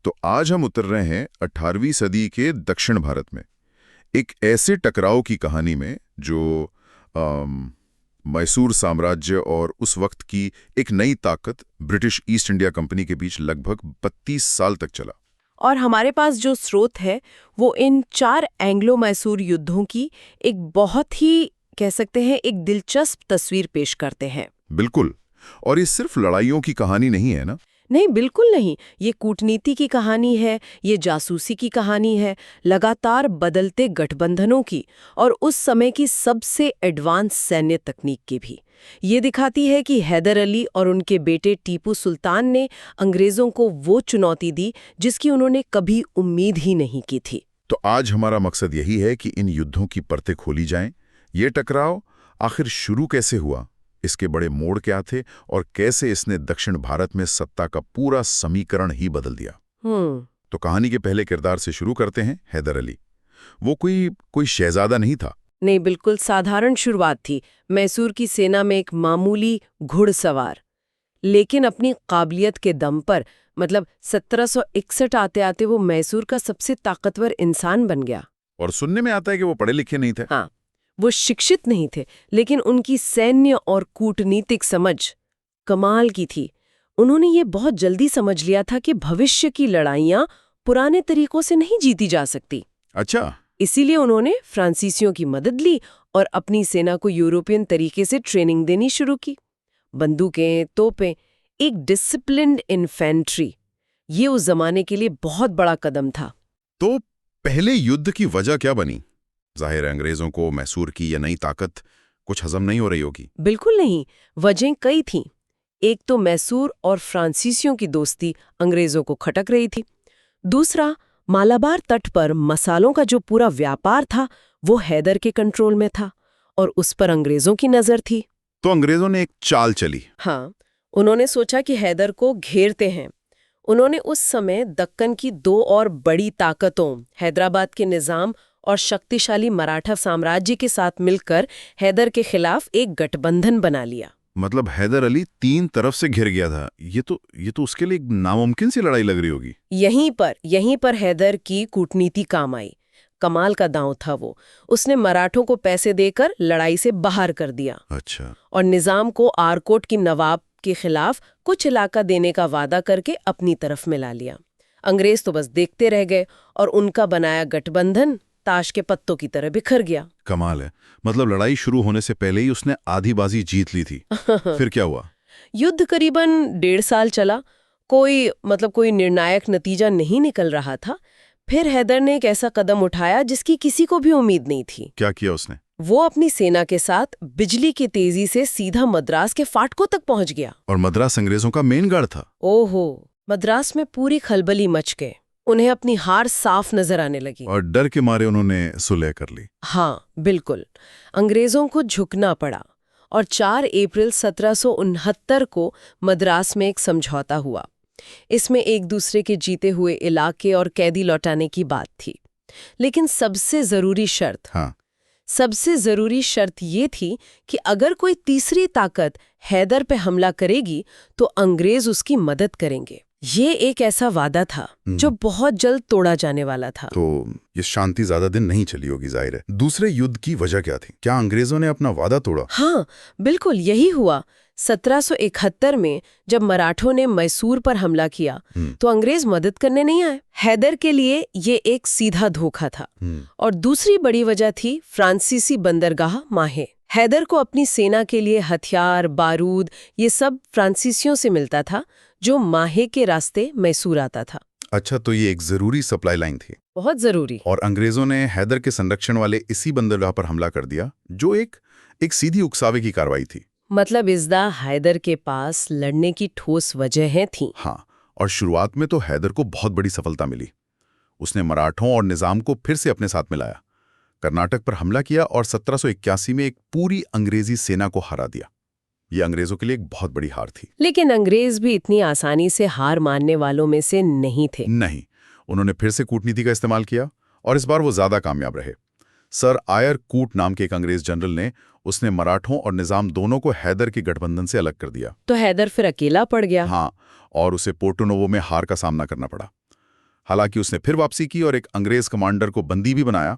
तो आज हम उतर रहे हैं 18वीं सदी के दक्षिण भारत में एक ऐसे टकराव की कहानी में जो मैसूर साम्राज्य और उस वक्त की एक नई ताकत ब्रिटिश ईस्ट इंडिया कंपनी के बीच लगभग 32 साल तक चला। और हमारे पास जो स्रोत है वो इन 4 एंग्लो मैसूर युद्धों की एक बहुत ही कह सकते हैं एक दिलचस्प तस्वीर पेश करते हैं। बिल्कुल। और ये सिर्फ लड़ाइयों की कहानी नहीं है ना? नहीं, बिल्कुल नहीं। ये कूटनीति की कहानी है, ये जासूसी की कहानी है, लगातार बदलते गठबंधनों की और उस समय की सबसे एडवांस सैन्य तकनीक की भी। ये दिखाती है कि हैदर अली और उनके बेटे टीपू सुल्तान ने अंग्रेजों को वो चुनौती दी जिसकी उन्होंने कभी उम्मीद ही नहीं की थी। तो आज हमारा मकसद यही है कि इन युद्धों की परतें खोली जाएं। ये टकराव आखिर शुरू कैसे हुआ, इसके बड़े मोड़ क्या थे और कैसे इसने दक्षिण भारत में सत्ता का पूरा समीकरण ही बदल दिया। तो कहानी के पहले किरदार से शुरू करते हैं। हैदर अली वो कोई शहजादा नहीं था। नहीं, बिल्कुल साधारण शुरुआत थी। मैसूर की सेना में एक मामूली घुड़सवार, लेकिन अपनी काबिलियत के दम पर 1761 आते आते वो मैसूर का सबसे ताकतवर इंसान बन गया। और सुनने में आता है कि वो पढ़े लिखे नहीं थे। हाँ, वो शिक्षित नहीं थे, लेकिन उनकी सैन्य और कूटनीतिक समझ कमाल की थी। उन्होंने ये बहुत जल्दी समझ लिया था कि भविष्य की लड़ाइयां पुराने तरीकों से नहीं जीती जा सकती। अच्छा। इसीलिए उन्होंने फ्रांसीसियों की मदद ली और अपनी सेना को यूरोपियन तरीके से ट्रेनिंग देनी शुरू की। बंदूकें, तोपें, एक डिसिप्लिन्ड इन्फेंट्री, ये उस जमाने के लिए बहुत बड़ा कदम था। तो पहले युद्ध की वजह क्या बनी? जाहिर है अंग्रेजों को मैसूर की यह नई ताकत कुछ हजम नहीं हो रही होगी। बिल्कुल नहीं, वजहें कई थीं। एक तो मैसूर और फ्रांसीसियों की दोस्ती अंग्रेजों को खटक रही थी। दूसरा, मालाबार तट पर मसालों का जो पूरा व्यापार था वो हैदर के कंट्रोल में था और उस पर अंग्रेजों की नजर थी। तो अंग्रेजों ने एक चाल चली। हाँ, उन्होंने सोचा कि हैदर को घेरते हैं। उन्होंने उस समय दक्कन की 2 और बड़ी ताकतों हैदराबाद के निजाम और शक्तिशाली मराठा साम्राज्य के साथ मिलकर हैदर के खिलाफ एक गठबंधन बना लिया। मतलब हैदर अली 3 तरफ से घिर गया था। ये तो उसके लिए एक नामुमकिन सी लड़ाई लग रही होगी। यहीं पर हैदर की कूटनीति काम आई। कमाल का दांव था वो। उसने मराठों को पैसे देकर लड़ाई से बाहर कर दिया। अच्छा। और निजाम को आरकोट की नवाब के खिलाफ कुछ इलाका देने का वादा करके अपनी तरफ मिला लिया। अंग्रेज तो बस देखते रह गए और उनका बनाया गठबंधन ताश के पत्तों की तरह बिखर गया। कमाल है। मतलब लड़ाई शुरू होने से पहले ही उसने आधी बाजी जीत ली थी। फिर क्या हुआ? युद्ध करीबन 1.5 साल चला। कोई निर्णायक नतीजा नहीं निकल रहा था। फिर हैदर ने एक ऐसा कदम उठाया जिसकी किसी को भी उम्मीद नहीं थी। क्या किया उसने? वो अपनी सेना के साथ बिजली की तेजी से सीधा मद्रास के फाटकों तक पहुंच गया। और मद्रास अंग्रेजों का मेन गढ़ था। ओहो, मद्रास में पूरी खलबली मच गई। उन्हें अपनी हार साफ नजर आने लगी और डर के मारे उन्होंने सुलह कर ली। हाँ, बिल्कुल। अंग्रेजों को झुकना पड़ा और 4 अप्रैल 1769 को मद्रास में एक समझौता हुआ। इसमें एक दूसरे के जीते हुए इलाके और कैदी लौटाने की बात थी। लेकिन सबसे जरूरी शर्त ये थी कि अगर कोई तीसरी ताकत हैदर पे हमला करेगी तो अंग्रेज उसकी मदद करेंगे। ये एक ऐसा वादा था जो बहुत जल्द तोड़ा जाने वाला था। तो ये शांति ज्यादा दिन नहीं चली होगी, जाहिर है। दूसरे युद्ध की वजह क्या थी? क्या अंग्रेजों ने अपना वादा तोड़ा? हाँ, बिल्कुल यही हुआ। 1771 में जब मराठों ने मैसूर पर हमला किया तो अंग्रेज मदद करने नहीं आए। हैदर के लिए ये एक सीधा धोखा था। और दूसरी बड़ी वजह थी फ्रांसीसी बंदरगाह माहे। हैदर को अपनी सेना के लिए हथियार, बारूद, ये सब फ्रांसीसियों से मिलता था जो माहे के रास्ते मैसूर आता था। अच्छा, तो ये एक जरूरी सप्लाई लाइन थी। बहुत जरूरी। और अंग्रेजों ने हैदर के संरक्षण वाले इसी बंदरगाह पर हमला कर दिया, जो एक सीधी उकसावे की कार्रवाई थी। मतलब इज़्दा हैदर के पास लड़ने की ठोस वजहें थीं। हाँ, और शुरुआत में तो हैदर को बहुत बड़ी सफलता मिली। उसने मराठों और निजाम को फिर से अपने साथ मिलाया, कर्नाटक पर हमला किया और 1781 में एक पूरी अंग्रेजी सेना को हरा दिया। ये अंग्रेजों के लिए एक बहुत बड़ी हार थी। लेकिन अंग्रेज भी इतनी आसानी से हार मानने वालों में से नहीं थे। नहीं, उन्होंने फिर से कूटनीति का इस्तेमाल किया और इस बार वो ज्यादा कामयाब रहे। सर आयर कूट नाम के एक अंग्रेज जनरल ने उसने मराठों और निजाम दोनों को हैदर के गठबंधन से अलग कर दिया। तो हैदर फिर अकेला पड़ गया। हाँ, और उसे पोर्टो नोवो में हार का सामना करना पड़ा। हालांकि उसने फिर वापसी की और एक अंग्रेज कमांडर को बंदी भी बनाया,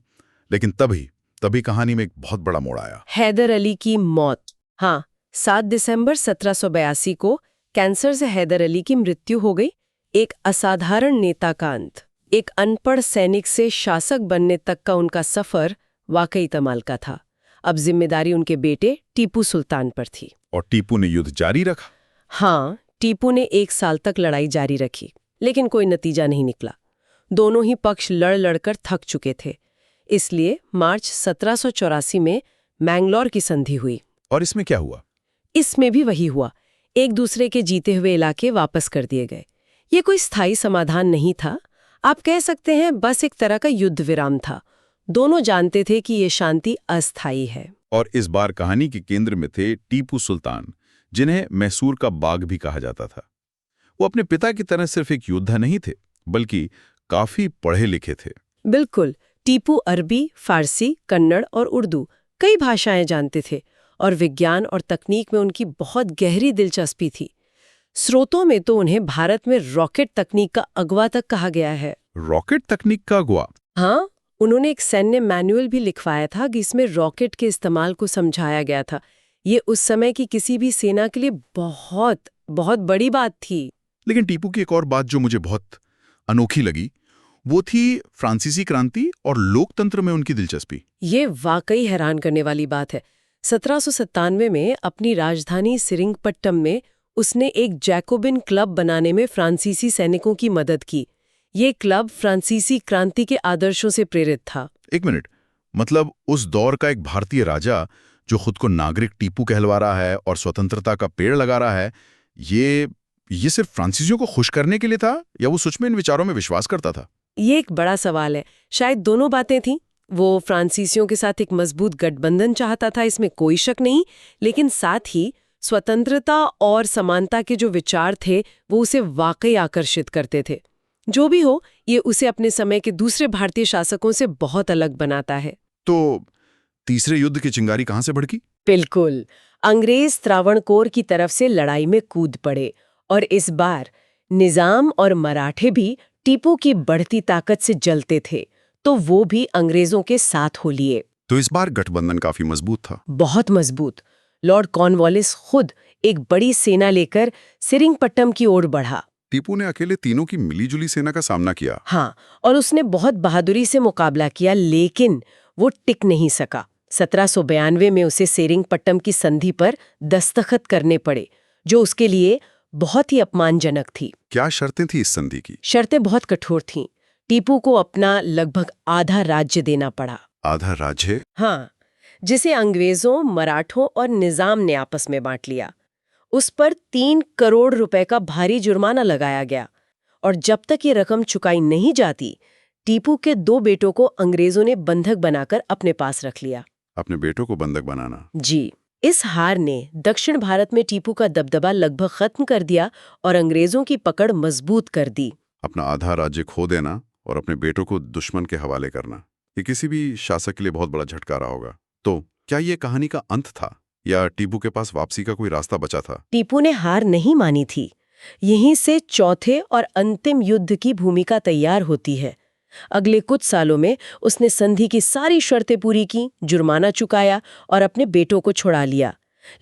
लेकिन तभी कहानी में एक बहुत बड़ा मोड़ आया। हैदर अली की मौत। हाँ, 7 दिसंबर 1782 को कैंसर से हैदर अली की मृत्यु हो गई। एक असाधारण नेता का अंत। एक अनपढ़ सैनिक से शासक बनने तक का उनका सफर वाकई कमाल का था। अब जिम्मेदारी उनके बेटे टीपू सुल्तान पर थी। और टीपू ने युद्ध जारी रखा। हाँ, टीपू ने 1 साल तक लड़ाई जारी रखी, लेकिन कोई नतीजा नहीं निकला। दोनों ही पक्ष लड़-लड़कर थक चुके थे। इसलिए मार्च 1784 में मैंगलोर की संधि हुई। और इसमें क्या हुआ? इसमें भी वही हुआ। एक दूसरे के जीते हुए इलाके वापस कर दिए गए। ये कोई स्थायी समाधान नहीं था। आप कह सकते हैं बस एक तरह का युद्ध विराम था। दोनों जानते थे कि ये शांति अस्थायी है। और इस बार कहानी के केंद्र में थे टीपू सुल्तान, जिन्हें मैसूर का बाघ भी कहा जाता था। वो अपने पिता की तरह सिर्फ एक योद्धा नहीं थे, बल्कि काफी पढ़े लिखे थे। बिल्कुल। टीपू अरबी, फारसी, कन्नड़ और उर्दू कई भाषाएं जानते थे और विज्ञान और तकनीक में उनकी बहुत गहरी दिलचस्पी थी। स्रोतों में तो उन्हें भारत में रॉकेट तकनीक का अगवा तक कहा गया है। रॉकेट तकनीक का अगवा? हाँ, उन्होंने एक सैन्य मैनुअल भी लिखवाया था जिसमें रॉकेट के इस्तेमाल को समझाया गया था। ये उस समय की किसी भी सेना के लिए बहुत बहुत बड़ी बात थी। लेकिन टीपू की एक और बात जो मुझे बहुत अनोखी लगी, वो थी फ्रांसीसी क्रांति और लोकतंत्र में उनकी दिलचस्पी। ये वाकई हैरान करने वाली बात है। 1797 में अपनी राजधानी सेरिंगपट्टम में उसने एक जैकोबिन क्लब बनाने में फ्रांसीसी सैनिकों की मदद की। ये क्लब फ्रांसीसी क्रांति के आदर्शों से प्रेरित था। एक मिनट, मतलब उस दौर का एक भारतीय राजा जो खुद को नागरिक टीपू कहलवा रहा है और स्वतंत्रता का पेड़ लगा रहा है, ये सिर्फ फ्रांसीसियों को खुश करने के लिए था या वो सच में इन विचारों में विश्वास करता था? ये एक बड़ा सवाल है। शायद दोनों बातें थीं। वो फ्रांसीसियों के साथ एक मजबूत गठबंधन चाहता था, इसमें कोई शक नहीं, लेकिन साथ ही स्वतंत्रता और समानता के जो विचार थे वो उसे वाकई आकर्षित करते थे। जो भी हो, ये उसे अपने समय के दूसरे भारतीय शासकों से बहुत अलग बनाता है। तो तीसरे युद्ध की चिंगारी कहां से भड़की? बिल्कुल, अंग्रेज त्रावणकोर की तरफ से लड़ाई में कूद पड़े और इस बार निजाम और मराठे भी टीपू की बढ़ती ताकत से जलते थे, तो वो भी अंग्रेजों के साथ हो लिए। तो इस बार गठबंधन काफी मजबूत था। बहुत मजबूत। लॉर्ड कॉर्नवालिस खुद एक बड़ी सेना लेकर सेरिंगपट्टम की ओर बढ़ा। टीपू ने अकेले तीनों की मिलीजुली सेना का सामना किया। हाँ, और उसने बहुत बहादुरी से मुकाबला किया, लेकिन वो टिक नहीं सका। 1792 में उसे सेरिंगपट्टम की संधि पर दस्तखत करने पड़े, जो उसके लिए बहुत ही अपमानजनक थी। क्या शर्तें थी इस संधि की? शर्तें बहुत कठोर थीं। टीपू को अपना लगभग आधा राज्य देना पड़ा। आधा राज्य? हाँ, जिसे अंग्रेजों, मराठों और निजाम ने आपस में बांट लिया। उस पर 3 करोड़ रुपए का भारी जुर्माना लगाया गया और जब तक ये रकम चुकाई नहीं जाती, टीपू के 2 बेटों को अंग्रेजों ने बंधक बनाकर अपने पास रख लिया। अपने बेटों को बंधक बनाना? जी। इस हार ने दक्षिण भारत में टीपू का दबदबा लगभग खत्म कर दिया और अंग्रेजों की पकड़ मजबूत कर दी। अपना आधा राज्य खो देना और अपने बेटों को दुश्मन के हवाले करना, ये किसी भी शासक के लिए बहुत बड़ा झटका रहा होगा। तो क्या ये कहानी का अंत था या टीपू के पास वापसी का कोई रास्ता बचा था? टीपू ने हार नहीं मानी थी। यहीं से चौथे और अंतिम युद्ध की भूमिका तैयार होती है। अगले कुछ सालों में उसने संधि की सारी शर्तें पूरी की, जुर्माना चुकाया और अपने बेटों को छुड़ा लिया।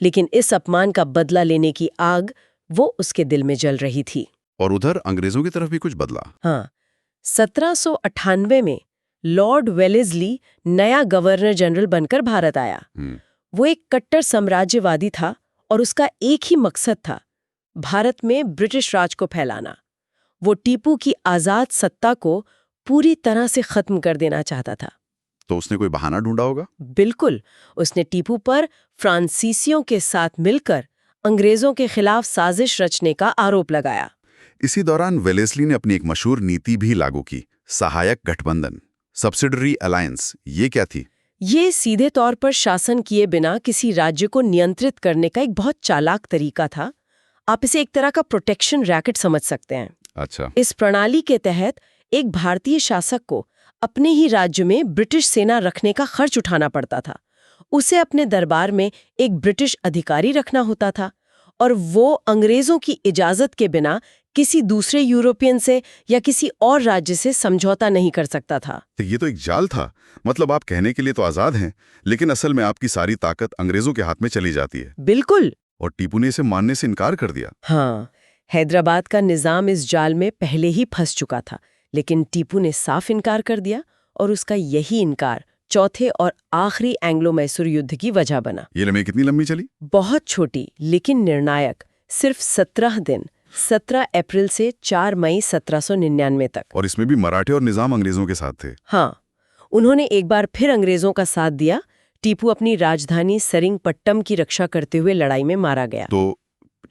लेकिन इस अपमान का बदला लेने की आग वो उसके दिल में जल रही थी। और उधर अंग्रेजों की तरफ भी कुछ बदला? हाँ, 1798 में लॉर्ड वेलेस्ली नया गवर्नर जनरल बनकर भारत आया। वो एक कट्टर साम्राज्यवादी था और उसका एक ही मकसद था, भारत में ब्रिटिश राज को फैलाना। वो टीपू की आजाद सत्ता को पूरी तरह से खत्म कर देना चाहता था। तो उसने कोई बहाना ढूंढा होगा? बिल्कुल, उसने टीपू पर फ्रांसीसियों के साथ मिलकर अंग्रेजों के खिलाफ साजिश रचने का आरोप लगाया। इसी दौरान वेलेस्ली ने अपनी एक मशहूर नीति भी लागू की, सहायक गठबंधन, सब्सिडरी अलायंस। ये क्या थी? ये सीधे तौर पर शासन किए बिना किसी राज्य को नियंत्रित करने का एक बहुत चालाक तरीका था। आप इसे एक तरह का प्रोटेक्शन रैकेट समझ सकते हैं। अच्छा। इस प्रणाली के तहत एक भारतीय शासक को अपने ही राज्य में ब्रिटिश सेना रखने का खर्च उठाना पड़ता था। उसे अपने दरबार में एक ब्रिटिश अधिकारी रखना होता था और वो अंग्रेजों की इजाजत के बिना किसी दूसरे यूरोपियन से या किसी और राज्य से समझौता नहीं कर सकता था। तो ये तो एक जाल था। मतलब आप कहने के लिए तो आजाद हैं, लेकिन असल में आपकी सारी ताकत अंग्रेजों के हाथ में चली जाती है। बिल्कुल। और टीपू ने इसे मानने से इनकार कर दिया। हाँ, हैदराबाद का निजाम इस जाल में पहले ही फंस चुका था, लेकिन टीपू ने साफ इनकार कर दिया और उसका यही इनकार चौथे और आखिरी एंग्लो मैसूर युद्ध की वजह बना। ये लड़ाई कितनी लंबी चली? बहुत छोटी लेकिन निर्णायक, सिर्फ 17 दिन, 17 अप्रैल से 4 मई 1799 तक। और इसमें भी मराठे और निजाम अंग्रेजों के साथ थे। हाँ, उन्होंने एक बार फिर अंग्रेजों का साथ दिया। टीपू अपनी राजधानी सेरिंगपट्टम की रक्षा करते हुए लड़ाई में मारा गया। तो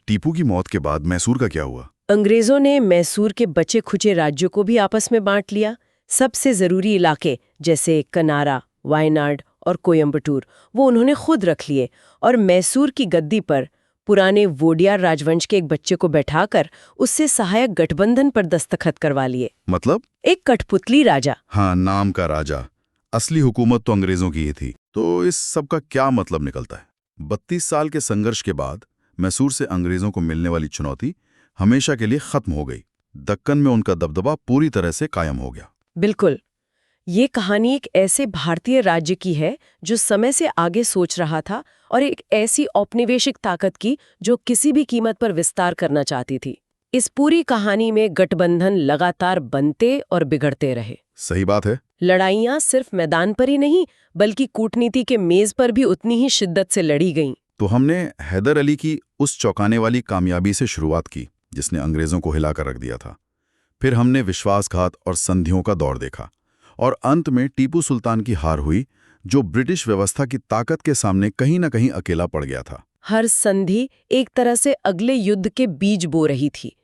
टीपू की मौत के बाद मैसूर का क्या हुआ? अंग्रेजों ने मैसूर के बचे खुचे राज्यों को भी आपस में बांट लिया। सबसे जरूरी इलाके जैसे कनारा, वायनाड और कोयम्बटूर वो उन्होंने खुद रख लिए और मैसूर की गद्दी पर पुराने वोडियार राजवंश के एक बच्चे को बैठाकर उससे सहायक गठबंधन पर दस्तखत करवा लिए। मतलब? एक कठपुतली राजा। हाँ, नाम का राजा। असली हुकूमत तो अंग्रेजों की ही थी। तो इस सब का क्या मतलब निकलता है? 32 साल के संघर्ष के बाद मैसूर से अंग्रेजों को मिलने वाली चुनौती हमेशा के लिए खत्म हो गई। दक्कन में उनका दबदबा पूरी तरह से कायम हो गया। बिल्कुल। ये कहानी एक ऐसे भारतीय राज्य की है जो समय से आगे सोच रहा था और एक ऐसी औपनिवेशिक ताकत की जो किसी भी कीमत पर विस्तार करना चाहती थी। इस पूरी कहानी में गठबंधन लगातार बनते और बिगड़ते रहे। सही बात है। लड़ाइयां सिर्फ मैदान पर ही नहीं बल्कि कूटनीति के मेज पर भी उतनी ही शिद्दत से लड़ी गईं। तो हमने हैदर अली की उस चौंकाने वाली कामयाबी से शुरुआत की जिसने अंग्रेजों को हिलाकर रख दिया था। फिर हमने विश्वासघात और संधियों का दौर देखा और अंत में टीपू सुल्तान की हार हुई, जो ब्रिटिश व्यवस्था की ताकत के सामने कहीं न कहीं अकेला पड़ गया था। हर संधि एक तरह से अगले युद्ध के बीज बो रही थी।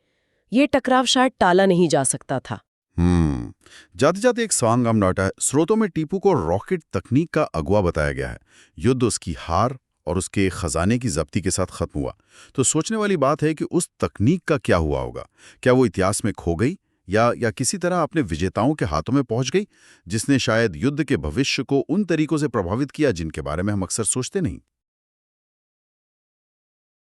ये टकराव शायद टाला नहीं जा सकता था। जाते जाते एक सवाल हम लौटा है। स्रोतों में टीपू को रॉकेट तकनीक का अगुवा बताया गया है। युद्ध उसकी हार और उसके खजाने की जब्ती के साथ खत्म हुआ। तो सोचने वाली बात है कि उस तकनीक का क्या हुआ होगा? क्या वो इतिहास में खो गई या किसी तरह अपने विजेताओं के हाथों में पहुंच गई, जिसने शायद युद्ध के भविष्य को उन तरीकों से प्रभावित किया जिनके बारे में हम अक्सर सोचते नहीं?